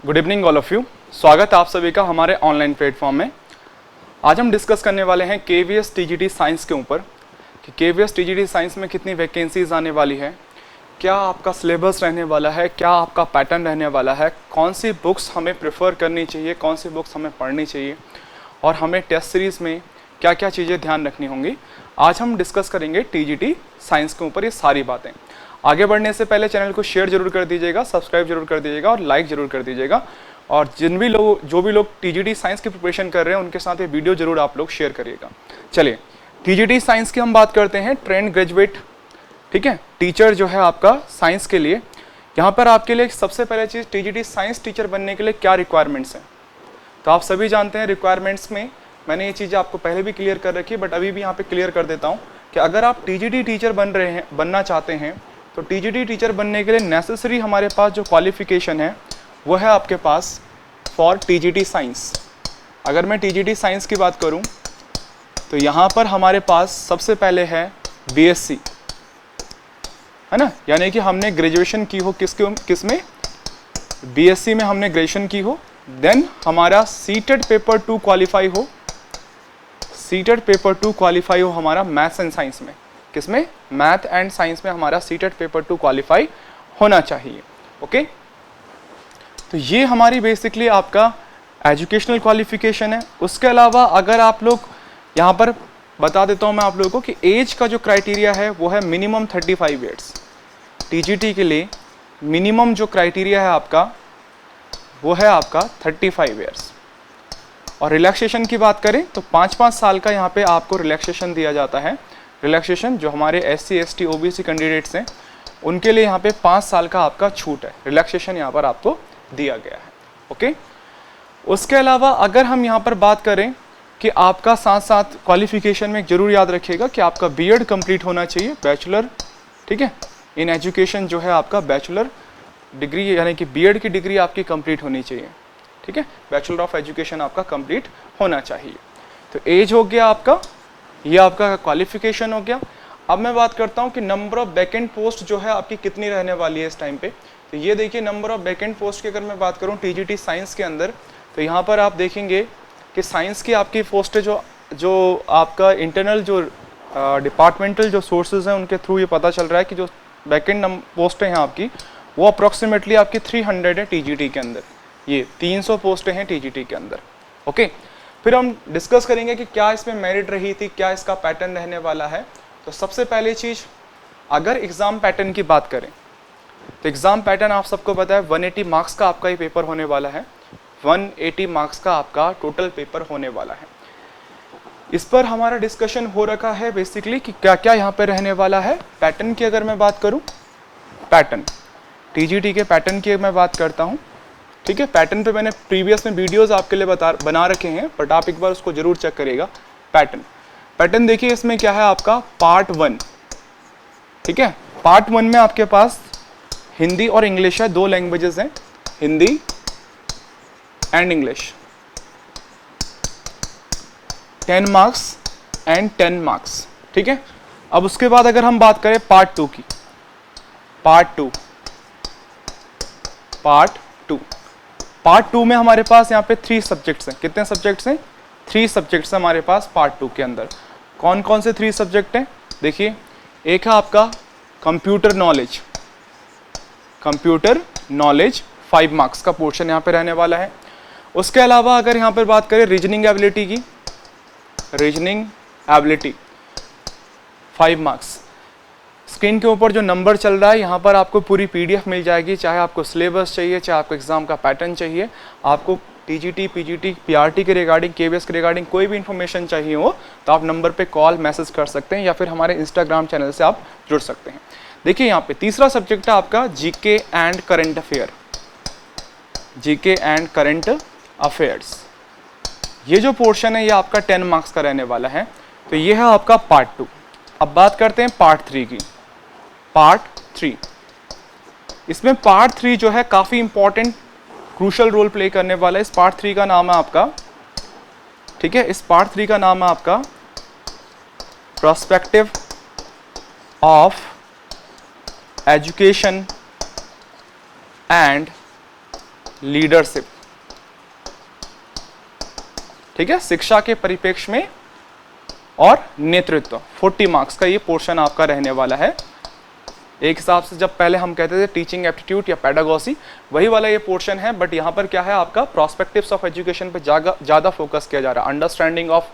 Good evening all of you. स्वागत है आप सभी का हमारे ऑनलाइन प्लेटफॉर्म में। आज हम डिस्कस करने वाले हैं KVS TGT साइंस के ऊपर कि KVS TGT साइंस में कितनी वैकेंसीज आने वाली है, क्या आपका सिलेबस रहने वाला है, क्या आपका पैटर्न रहने वाला है, कौन सी बुक्स हमें प्रेफर करनी चाहिए, कौन सी बुक्स हमें पढ़नी चाहिए और हमें टेस्ट सीरीज़ में क्या क्या चीज़ें ध्यान रखनी होंगी। आज हम डिस्कस करेंगे TGT साइंस के ऊपर ये सारी बातें। आगे बढ़ने से पहले चैनल को शेयर जरूर कर दीजिएगा, सब्सक्राइब जरूर कर दीजिएगा और लाइक जरूर कर दीजिएगा। और जो भी लोग TGT साइंस की प्रिपरेशन कर रहे हैं उनके साथ ये वीडियो जरूर आप लोग शेयर करिएगा। चलिए, TGT साइंस की हम बात करते हैं। ट्रेंड ग्रेजुएट, ठीक है, टीचर जो है आपका साइंस के लिए, यहाँ पर आपके लिए सबसे पहले चीज़ TGT साइंस टीचर बनने के लिए क्या रिक्वायरमेंट्स हैं। तो आप सभी जानते हैं रिक्वायरमेंट्स में मैंने ये चीज़ें आपको पहले भी क्लियर कर रखी है, बट अभी भी यहाँ पे क्लियर कर देता हूँ कि अगर आप TGT टीचर बनना चाहते हैं तो TGT टीचर बनने के लिए नेसेसरी हमारे पास जो क्वालिफिकेशन है वो है आपके पास फॉर TGT साइंस। अगर मैं TGT साइंस की बात करूं तो यहाँ पर हमारे पास सबसे पहले है BSc, है ना, यानी कि हमने ग्रेजुएशन की हो किस में, BSc में हमने ग्रेजुएशन की हो। देन हमारा सीटेड पेपर 2 क्वालिफाई हो, सीटेड पेपर 2 क्वालिफाई हो हमारा मैथ्स एंड साइंस में। किसमें? मैथ एंड साइंस में हमारा सीटेड पेपर 2 क्वालिफाई होना चाहिए। ओके, तो ये हमारी बेसिकली आपका एजुकेशनल क्वालिफिकेशन है। उसके अलावा अगर आप लोग यहाँ पर बता देता हूँ मैं आप लोगों को कि एज का जो क्राइटेरिया है वो है मिनिमम 35 ईयर्स। TGT के लिए मिनिमम जो क्राइटेरिया है आपका वो है आपका 35 ईयर्स। और रिलैक्सेशन की बात करें तो 5-5 साल का यहाँ पे आपको रिलैक्सेशन दिया जाता है। रिलैक्सेशन जो हमारे SC ST OBC कैंडिडेट्स हैं उनके लिए यहाँ पे 5 साल का आपका छूट है, रिलैक्सेशन यहाँ पर आपको दिया गया है। ओके, उसके अलावा अगर हम यहाँ पर बात करें कि आपका साथ साथ क्वालिफिकेशन में जरूर याद रखिएगा कि आपका B.Ed कंप्लीट होना चाहिए, बैचलर, ठीक है, इन एजुकेशन जो है आपका बैचलर डिग्री यानी कि B.Ed की डिग्री आपकी कंप्लीट होनी चाहिए, ठीक है, बैचलर ऑफ एजुकेशन आपका कंप्लीट होना चाहिए। तो एज हो गया आपका, ये आपका क्वालिफिकेशन हो गया। अब मैं बात करता हूँ कि नंबर ऑफ वैकेंट पोस्ट जो है आपकी कितनी रहने वाली है इस टाइम पे। तो ये देखिए, नंबर ऑफ वैकेंट पोस्ट की अगर मैं बात करूँ TGT साइंस के अंदर तो यहाँ पर आप देखेंगे कि साइंस की आपकी पोस्ट जो आपका इंटरनल जो डिपार्टमेंटल जो सोर्सेज हैं उनके थ्रू ये पता चल रहा है कि जो वैकेंट पोस्टें हैं आपकी वो अप्रॉक्सीमेटली आपकी 300 है TGT के अंदर। ये 300 पोस्टें हैं TGT के अंदर। ओके, फिर हम डिस्कस करेंगे कि क्या इसमें मेरिट रही थी, क्या इसका पैटर्न रहने वाला है। तो सबसे पहले चीज़, अगर एग्ज़ाम पैटर्न की बात करें तो एग्ज़ाम पैटर्न आप सबको पता है 180 मार्क्स का आपका ये पेपर होने वाला है। 180 मार्क्स का आपका टोटल पेपर होने वाला है। इस पर हमारा डिस्कशन हो रखा है बेसिकली कि क्या क्या यहाँ पे रहने वाला है। पैटर्न की अगर मैं बात करूँ, पैटर्न TGT के पैटर्न की मैं बात करता हूँ, ठीक है। पैटर्न पे मैंने प्रीवियस में वीडियोस आपके लिए बना रखे हैं, बट आप एक बार उसको जरूर चेक करिएगा। पैटर्न देखिए, इसमें क्या है आपका पार्ट 1, ठीक है। पार्ट 1 में आपके पास हिंदी और इंग्लिश है, 2 लैंग्वेजेस हैं, Hindi and English. 10 marks and 10 marks, ठीक है। अब उसके बाद अगर हम बात करें पार्ट 2 की, पार्ट 2 में हमारे पास यहाँ पे 3 सब्जेक्ट्स हैं। कितने सब्जेक्ट्स हैं? 3 सब्जेक्ट्स हैं हमारे पास पार्ट 2 के अंदर। कौन कौन से 3 सब्जेक्ट हैं? देखिए, एक है आपका कंप्यूटर नॉलेज 5 मार्क्स का पोर्शन यहाँ पे रहने वाला है। उसके अलावा अगर यहाँ पर बात करें रीजनिंग एबिलिटी की, रीजनिंग एबिलिटी 5 मार्क्स। स्क्रीन के ऊपर जो नंबर चल रहा है यहाँ पर आपको पूरी PDF मिल जाएगी, चाहे आपको सिलेबस चाहिए, चाहे आपको एग्जाम का पैटर्न चाहिए, आपको TGT, PGT, PRT के रिगार्डिंग, KVS के रिगार्डिंग कोई भी इन्फॉर्मेशन चाहिए हो तो आप नंबर पे कॉल मैसेज कर सकते हैं या फिर हमारे इंस्टाग्राम चैनल से आप जुड़ सकते हैं। देखिए, यहाँ पे तीसरा सब्जेक्ट है आपका GK एंड करंट अफेयर्स। ये जो पोर्शन है ये आपका 10 मार्क्स का रहने वाला है। तो ये है आपका पार्ट 2। अब बात करते हैं पार्ट 3 की। पार्ट 3, इसमें पार्ट 3 जो है काफ़ी इंपॉर्टेंट क्रूशल रोल प्ले करने वाला है। इस पार्ट 3 का नाम है आपका, ठीक है, इस पार्ट 3 का नाम है आपका prospective of education and leadership, ठीक है, शिक्षा के परिप्रेक्ष्य में और नेतृत्व, 40 मार्क्स का ये पोर्शन आपका रहने वाला है। एक हिसाब से जब पहले हम कहते थे टीचिंग एप्टीट्यूड या पेडागोजी, वही वाला ये पोर्शन है, बट यहाँ पर क्या है आपका प्रोस्पेक्टिव्स ऑफ एजुकेशन पे ज़्यादा फोकस किया जा रहा है, अंडरस्टैंडिंग ऑफ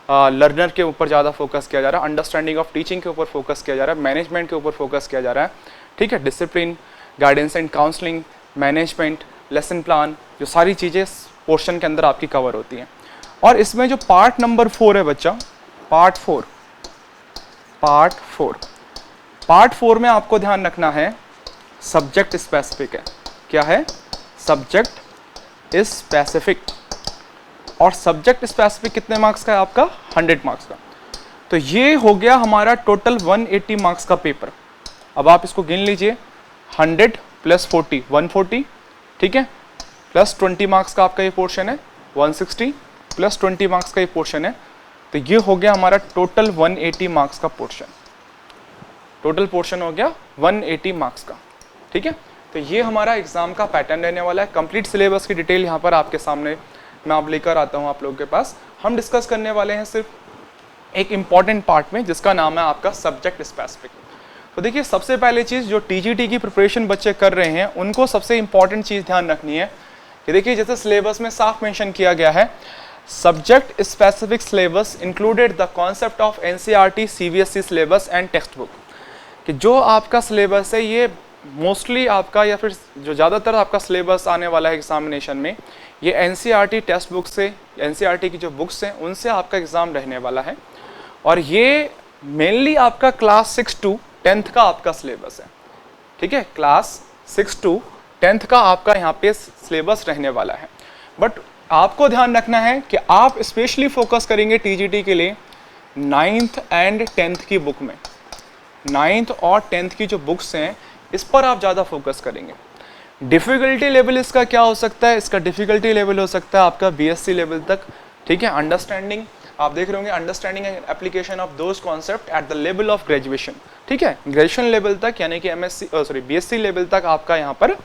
लर्नर के ऊपर ज़्यादा फोकस किया जा रहा है, अंडरस्टैंडिंग ऑफ टीचिंग के ऊपर फोकस किया जा रहा है, मैनेजमेंट के ऊपर फोकस किया जा रहा है, ठीक है, discipline, guidance and counselling, management, lesson plan, जो सारी चीज़ें पोर्शन के अंदर आपकी कवर होती हैं। और इसमें जो पार्ट नंबर 4 है बच्चा, पार्ट 4 में आपको ध्यान रखना है सब्जेक्ट स्पेसिफिक है। क्या है? Subject specific. और सब्जेक्ट स्पेसिफिक कितने मार्क्स का है आपका? 100 मार्क्स का। तो ये हो गया हमारा टोटल 180 मार्क्स का पेपर। अब आप इसको गिन लीजिए, 100 + 40 140, ठीक है, प्लस 20 मार्क्स का आपका ये पोर्शन है 160, प्लस 20 मार्क्स का ये पोर्शन है। तो ये हो गया हमारा टोटल 180 मार्क्स का पोर्शन। टोटल पोर्शन हो गया 180 मार्क्स का, ठीक है। तो ये हमारा एग्जाम का पैटर्न रहने वाला है। कंप्लीट सिलेबस की डिटेल यहाँ पर आपके सामने मैं आप लेकर आता हूँ आप लोगों के पास। हम डिस्कस करने वाले हैं सिर्फ एक इम्पॉर्टेंट पार्ट में, जिसका नाम है आपका सब्जेक्ट स्पेसिफिक। तो देखिए, सबसे पहले चीज़ जो टीजीटी की प्रिपरेशन बच्चे कर रहे हैं, उनको सबसे इंपॉर्टेंट चीज़ ध्यान रखनी है कि देखिए, जैसे सिलेबस में साफ मेंशन किया गया है, subject specific syllabus included the concept of NCERT, CBSE syllabus and text book. कि जो आपका सिलेबस है ये मोस्टली आपका, या फिर जो ज़्यादातर आपका सिलेबस आने वाला है एग्जामिनेशन में, ये एनसीईआरटी टेक्स्ट बुक से, एनसीईआरटी की जो बुक्स हैं उनसे आपका एग्ज़ाम रहने वाला है। और ये मेनली आपका क्लास 6 to 10th का आपका सिलेबस है, ठीक है, क्लास 6 to 10th का आपका यहाँ पे सिलेबस रहने वाला है। बट आपको ध्यान रखना है कि आप स्पेशली फोकस करेंगे टीजीटी के लिए 9th and 10th की बुक में। 9th और 10th की जो बुक्स हैं इस पर आप ज़्यादा फोकस करेंगे। डिफ़िकल्टी लेवल इसका क्या हो सकता है? इसका डिफ़िकल्टी लेवल हो सकता है आपका बीएससी लेवल तक, ठीक है। अंडरस्टैंडिंग आप देख रहे होंगे, understanding and application of those concept at the level of graduation, ठीक है, ग्रेजुएशन लेवल तक, यानी कि बीएससी लेवल तक आपका यहाँ पर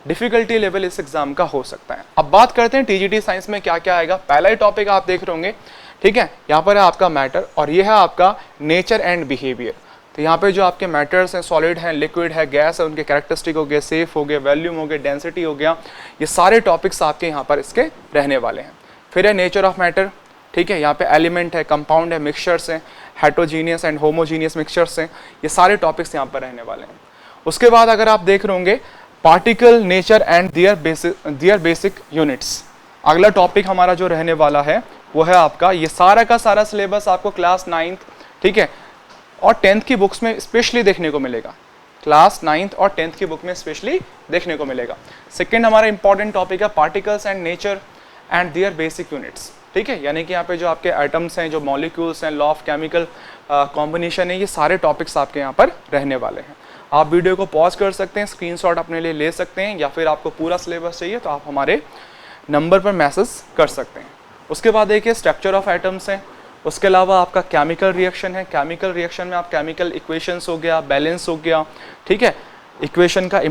डिफ़िकल्टी लेवल इस एग्जाम का हो सकता है। अब बात करते हैं टीजीटी साइंस में क्या क्या आएगा। पहला ही टॉपिक आप देख रहे होंगे, ठीक है, यहाँ पर है आपका मैटर, और ये है आपका नेचर एंड बिहेवियर। तो यहाँ पे जो आपके मैटर्स हैं, सॉलिड हैं, लिक्विड है, गैस है, उनके कैरेक्टरिस्टिक हो गए, सेफ हो गए, वॉल्यूम हो गए, डेंसिटी हो गया, ये सारे टॉपिक्स आपके यहाँ पर इसके रहने वाले हैं। फिर है नेचर ऑफ मैटर, ठीक है, यहाँ पे एलिमेंट है, कंपाउंड है, मिक्सचर्स हैं, हेटेरोजीनियस एंड होमोजीनियस मिक्सचर्स हैं, ये सारे टॉपिक्स यहाँ पर रहने वाले हैं। उसके बाद अगर आप देख रहे होंगे particle nature and their basic units, अगला टॉपिक हमारा जो रहने वाला है वो है आपका, ये सारा का सारा सिलेबस आपको क्लास 9th, ठीक है, और 10th की बुक्स में स्पेशली देखने को मिलेगा। क्लास 9th और 10th की बुक में स्पेशली देखने को मिलेगा। सेकंड हमारा इंपॉर्टेंट टॉपिक है particles and nature and their basic units, ठीक है, यानी कि यहाँ पे जो आपके एटम्स हैं, जो मॉलिक्यूल्स हैं, लॉ ऑफ केमिकल कॉम्बिनेशन है, ये सारे टॉपिक्स आपके यहाँ पर रहने वाले हैं। आप वीडियो को पॉज कर सकते हैं, स्क्रीनशॉट अपने लिए ले सकते हैं, या फिर आपको पूरा सिलेबस चाहिए तो आप हमारे नंबर पर मैसेज कर सकते हैं। उसके बाद देखिए स्ट्रक्चर ऑफ एटम्स हैं, उसके अलावा आपका केमिकल रिएक्शन है। केमिकल रिएक्शन में आप केमिकल इक्वेशंस हो गया, बैलेंस हो गया, ठीक है, इक्वेशन का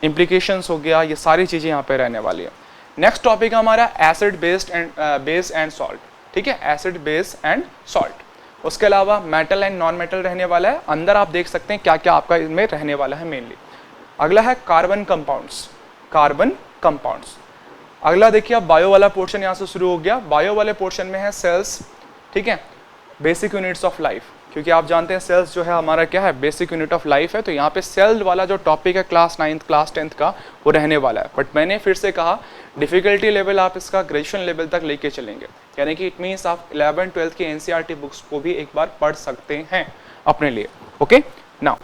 इम्प्लीकेशंस हो गया, ये सारी चीज़ें यहाँ पे रहने वाली है। नेक्स्ट टॉपिक हमारा एसिड बेस एंड सॉल्ट, ठीक है, एसिड बेस एंड सॉल्ट। उसके अलावा मेटल एंड नॉन मेटल रहने वाला है। अंदर आप देख सकते हैं क्या क्या आपका इसमें रहने वाला है मेनली। अगला है कार्बन कंपाउंड्स, कार्बन कंपाउंड्स। अगला देखिए आप बायो वाला पोर्शन यहाँ से शुरू हो गया। बायो वाले पोर्शन में है सेल्स, ठीक है, बेसिक यूनिट्स ऑफ लाइफ, क्योंकि आप जानते हैं सेल्स जो है हमारा क्या है, बेसिक यूनिट ऑफ लाइफ है। तो यहाँ पे सेल वाला जो टॉपिक है क्लास 9th क्लास 10th का वो रहने वाला है। बट मैंने फिर से कहा डिफ़िकल्टी लेवल आप इसका ग्रेजुएशन लेवल तक लेके चलेंगे, यानी कि इट मीन्स आप 11th 12th की एनसीईआरटी बुक्स को भी एक बार पढ़ सकते हैं अपने लिए। ओके, नाउ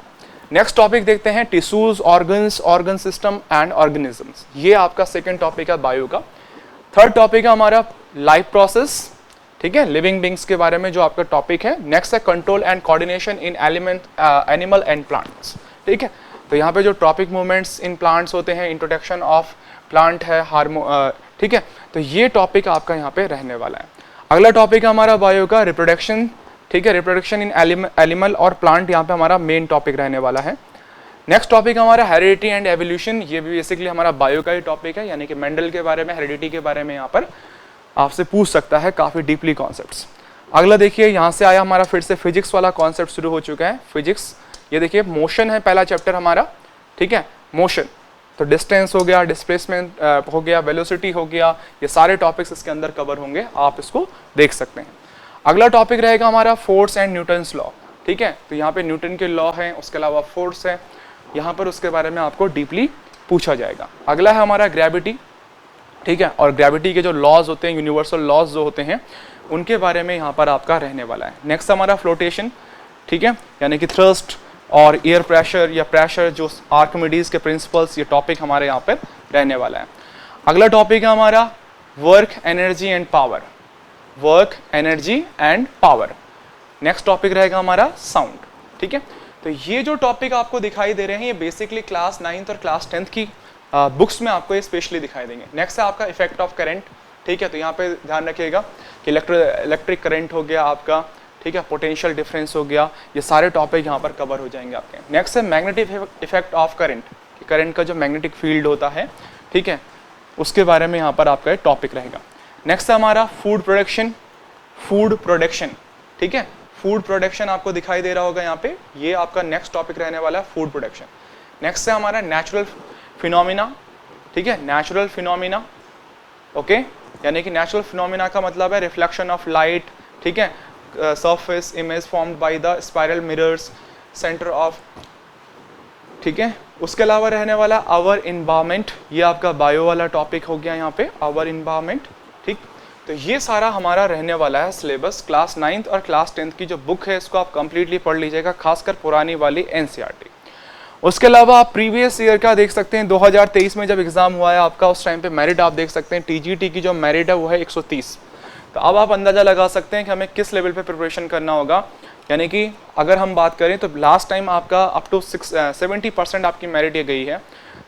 नेक्स्ट टॉपिक देखते हैं tissues, organs, organ system and organisms. ये आपका सेकंड टॉपिक है बायो का। थर्ड टॉपिक है हमारा लाइफ प्रोसेस, ठीक है, लिविंग बींग्स के बारे में जो आपका टॉपिक है। नेक्स्ट है control and coordination in animal and plants, ठीक है। तो यहाँ पे जो ट्रॉपिक मूवमेंट्स इन प्लांट्स होते हैं, इंट्रोडक्शन ऑफ प्लांट है, ठीक है, तो ये टॉपिक आपका यहाँ पे रहने वाला है। अगला टॉपिक है हमारा बायो का रिप्रोडक्शन, ठीक है, रिप्रोडक्शन इन एनिमल और प्लांट, यहाँ पे हमारा मेन टॉपिक रहने वाला है। नेक्स्ट टॉपिक हमारा हेरिडिटी एंड एवोल्यूशन। ये भी बेसिकली हमारा बायो का ही टॉपिक है, यानी कि मेंडल के बारे में, हेरिडिटी के बारे में यहाँ पर आपसे पूछ सकता है काफ़ी डीपली कॉन्सेप्ट्स। अगला देखिए, यहाँ से आया हमारा फिर से फिजिक्स वाला कॉन्सेप्ट शुरू हो चुका है। फिजिक्स, ये देखिए मोशन है पहला चैप्टर हमारा, ठीक है, मोशन। तो डिस्टेंस हो गया, डिस्प्लेसमेंट हो गया, वेलोसिटी हो गया, ये सारे टॉपिक्स इसके अंदर कवर होंगे, आप इसको देख सकते हैं। अगला टॉपिक रहेगा हमारा फोर्स एंड न्यूटन्स लॉ, ठीक है। तो यहाँ पे न्यूटन के लॉ हैं, उसके अलावा फोर्स है यहाँ पर, उसके बारे में आपको डीपली पूछा जाएगा। अगला है हमारा ग्रेविटी, ठीक है, और ग्रेविटी के जो लॉज होते हैं, यूनिवर्सल लॉज जो होते हैं, उनके बारे में यहाँ पर आपका रहने वाला है। नेक्स्ट हमारा फ्लोटेशन, ठीक है, यानी कि थ्रस्ट और एयर प्रेशर या प्रेशर, जो आर्किमिडीज के प्रिंसिपल्स, ये टॉपिक हमारे यहाँ पर रहने वाला है। अगला टॉपिक है हमारा work, energy and power, work, energy and power. Next topic रहेगा हमारा साउंड, ठीक है। तो ये जो टॉपिक आपको दिखाई दे रहे हैं, ये बेसिकली क्लास 9th और क्लास 10th की बुक्स में आपको ये स्पेशली दिखाई देंगे। नेक्स्ट है आपका इफेक्ट ऑफ करंट, ठीक है। तो यहाँ पे ध्यान रखिएगा कि इलेक्ट्रिक करंट हो गया आपका, ठीक है, पोटेंशियल डिफरेंस हो गया, ये सारे टॉपिक यहाँ पर कवर हो जाएंगे आपके। नेक्स्ट है magnetic effect of current, current का जो मैग्नेटिक फील्ड होता है, ठीक है, उसके बारे में यहाँ पर आपका टॉपिक रहेगा। नेक्स्ट है हमारा फूड प्रोडक्शन, फूड प्रोडक्शन, ठीक है, फूड प्रोडक्शन आपको दिखाई दे रहा होगा यहाँ पे, ये आपका नेक्स्ट टॉपिक रहने वाला है, फूड प्रोडक्शन। नेक्स्ट है हमारा नेचुरल फिनोमिना, ठीक है, नेचुरल फिनोमिना, ओके, यानी कि नेचुरल फिनोमिना का मतलब है रिफ्लेक्शन ऑफ लाइट, ठीक है, surface image formed by the spiral mirrors centre of, ठीक है। उसके अलावा रहने वाला आवर इन्वायरमेंट, ये आपका बायो वाला टॉपिक हो गया यहाँ पे, आवर इन्वायरमेंट, ठीक। तो ये सारा हमारा रहने वाला है सिलेबस। क्लास 9th और क्लास 10th की जो बुक है, इसको आप कंप्लीटली पढ़ लीजिएगा, खासकर पुरानी वाली एनसीईआरटी। उसके अलावा आप प्रीवियस ईयर का देख सकते हैं, 2023 में जब एग्जाम हुआ है आपका, उस टाइम पे मेरिट आप देख सकते हैं, टीजीटी की जो मेरिट है वो है 130। तो अब आप अंदाज़ा लगा सकते हैं कि हमें किस लेवल पे प्रिपरेशन करना होगा। यानी कि अगर हम बात करें तो लास्ट टाइम आपका अप टू 70% आपकी मेरिट ये गई है,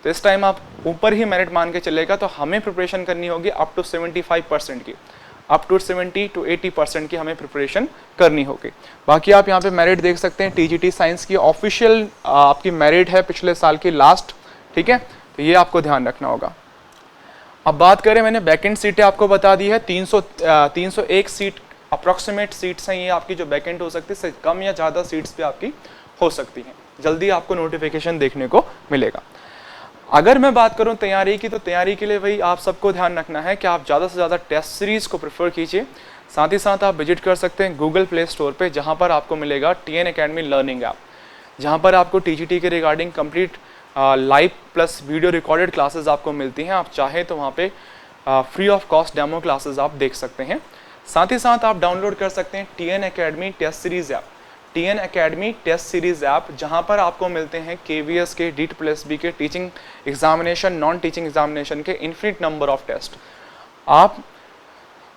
तो इस टाइम आप ऊपर ही मेरिट मान के चलेगा, तो हमें प्रिपरेशन करनी होगी अप टू 75% की, अप टू 70 to 80% की हमें प्रिपरेशन करनी होगी। बाकी आप यहाँ पे मेरिट देख सकते हैं, टीजीटी साइंस की ऑफिशियल आपकी मेरिट है पिछले साल की लास्ट, ठीक है, तो ये आपको ध्यान रखना होगा। अब बात करें, मैंने बैकेंड सीटें आपको बता दी है, 301 सीट अप्रॉक्सीमेट सीट्स हैं ये आपकी, जो बैकेंड हो सकती है, इससे कम या ज़्यादा सीट्स पे आपकी हो सकती हैं। जल्दी आपको नोटिफिकेशन देखने को मिलेगा। अगर मैं बात करूं तैयारी की, तो तैयारी के लिए वही आप सबको ध्यान रखना है कि आप ज़्यादा से ज़्यादा टेस्ट सीरीज़ को प्रेफर कीजिए। साथ ही साथ आप विजिट कर सकते हैं गूगल प्ले स्टोर पे, जहां पर आपको मिलेगा TN Academy लर्निंग ऐप, जहां पर आपको TGT के regarding complete live plus video recorded classes आपको मिलती हैं। आप चाहें तो वहाँ पे free of cost demo classes आप देख सकते हैं। साथ ही साथ आप डाउनलोड कर सकते हैं TN Academy test series app, TN Academy test series app, जहां पर आपको मिलते हैं KVS के, DEET+B के teaching examination, non teaching examination के इन्फिनिट नंबर ऑफ टेस्ट। आप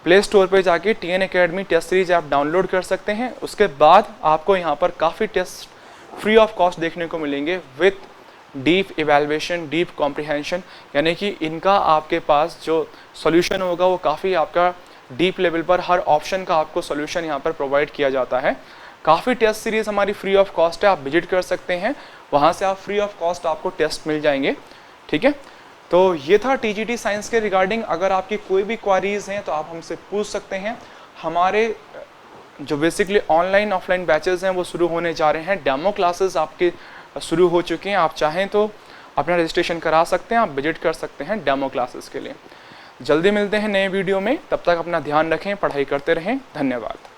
प्ले स्टोर पे जाके TN Academy test series app download कर सकते हैं। उसके बाद आपको यहाँ पर काफ़ी टेस्ट फ्री ऑफ कॉस्ट देखने को मिलेंगे with deep evaluation, deep comprehension, यानी कि इनका आपके पास जो सॉल्यूशन होगा वो काफ़ी आपका डीप लेवल पर, हर ऑप्शन का आपको सॉल्यूशन यहाँ पर प्रोवाइड किया जाता है। काफ़ी टेस्ट सीरीज़ हमारी फ्री ऑफ कॉस्ट है, आप विजिट कर सकते हैं, वहाँ से आप फ्री ऑफ कॉस्ट आपको टेस्ट मिल जाएंगे, ठीक है। तो ये था TGT साइंस के रिगार्डिंग। अगर आपकी कोई भी क्वारीज हैं तो आप हमसे पूछ सकते हैं। हमारे जो बेसिकली ऑनलाइन ऑफलाइन बैचेस हैं वो शुरू होने जा रहे हैं, डेमो क्लासेस आपके शुरू हो चुके हैं। आप चाहें तो अपना रजिस्ट्रेशन करा सकते हैं, आप विजिट कर सकते हैं डेमो क्लासेस के लिए। जल्दी मिलते हैं नए वीडियो में, तब तक अपना ध्यान रखें, पढ़ाई करते रहें। धन्यवाद।